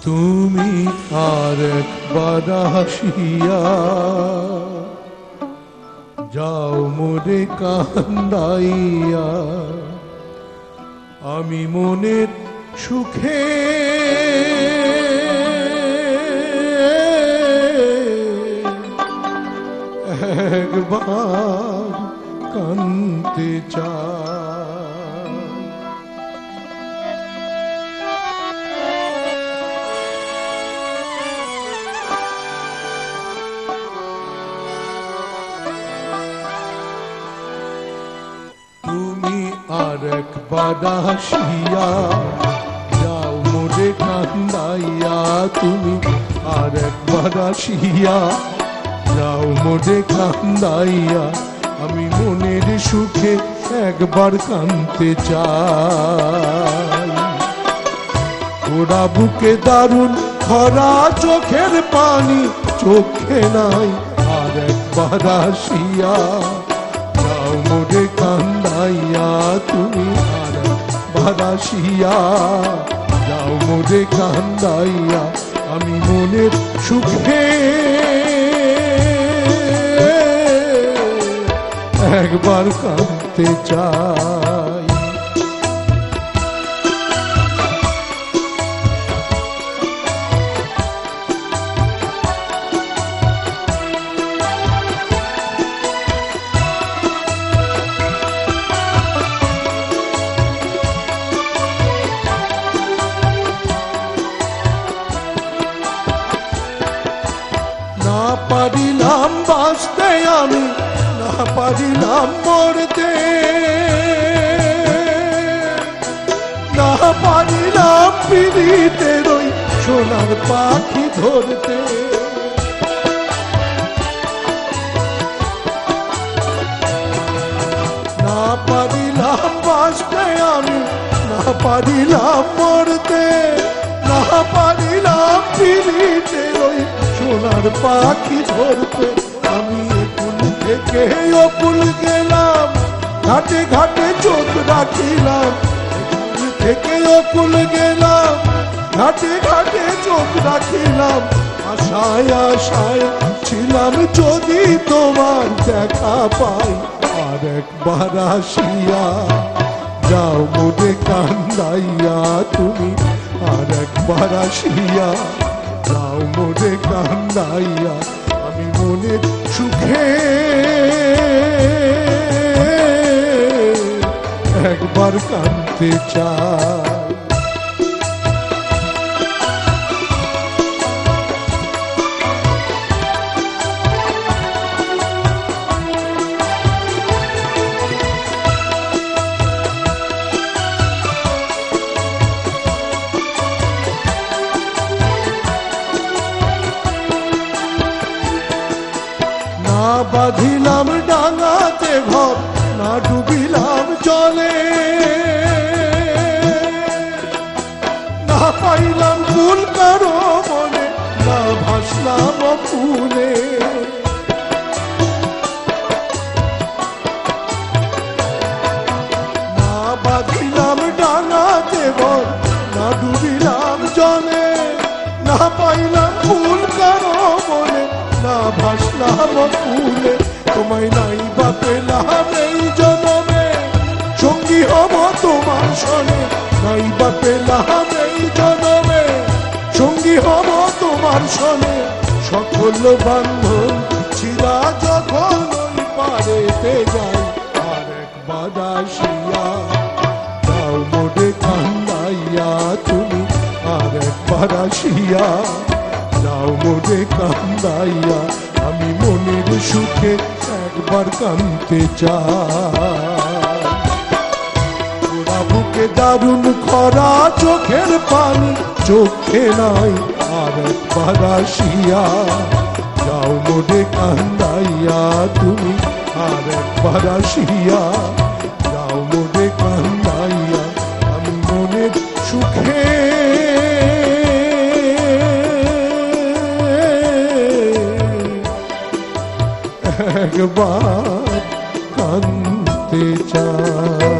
তুমি আর একবার আসিয়া যাও মোরে কান্দাইয়া, আমি মনের সুখে একবার কাঁদতে চাই। তুমি আর একবার আসিয়া যাও মোরে কান্দাইয়া, তুমি আর একবার আসিয়া যাও মোরে কান্দাইয়া, আমি মনের সুখে একবার কাঁদতে চাই। ওরা বুকে দারুণ খরা চোখের পানি চোখে নাই, আর একবার আসিয়া যাও মোরে কান্দাইয়া, তুমি আর একবার আসিয়া যাও মোরে কান্দাইয়া, আমি মনের সুখে একবার কাঁদতে চাই। না পারিলাম বাঁচতে আমি, না পারিলাম মরতে, না পারিলাম পিড়িতের ওই সোনার পাখি ধরতে। না পারিলাম বাঁচতে আমি, না পারিলাম মরতে, না পারিলাম পিড়িতের ওই সোনার পাখি ধরতে। আমি কুল থেকে অকুল গেলাম, ঘাটে ঘাটে চোখ রাখিলাম, কুল থেকে অকুল গেলাম, ঘাটে ঘাটে চোখ রাখিলাম, আশায় আশায় ছিলাম যদি তোমার দেখা পাই। আর একবার আসিয়া যাও মোরে কান্দাইয়া, তুমি আর একবার আসিয়া যাও মোরে কান্দাইয়া, আমি মনের সুখে একবার কাঁদতে চাই। না বাঁধিলাম ডাঙাতে ঘর, না ডুবিলাম জলে, না পাইলাম ফুল কারো মনে, না ভাসলাম ফুলে। না বাঁধিলাম ডাঙাতে ঘর, না ডুবিলাম জলে, না পাইলাম ফুল কারো মনে, না ভাসলাম ফুলে। তোমায় নাই বা পেলাম এই জনমে, সঙ্গী হব তোমার সনে, নাই বা পেলাম এই জনমে, সঙ্গী হব তোমার সনে। সকল বান্ধন ছিড়া যখন ওই পারেতে যাই, আর একবার আসিয়া যাও মোরে কান্দাইয়া, তুমি আর একবার আসিয়া যাও মোরে কান্দাইয়া, আমি মনের সুখে একবার কাঁদতে চাই। ওরা বুকে দারুণ খরা চোখের পানি চোখে নাই, আর একবার আসিয়া যাও মোরে কান্দাইয়া, তুমি আর একবার আসিয়া যাও মোরে কান্দাইয়া, আমি মনের সুখে একবার কাঁদতে চাই।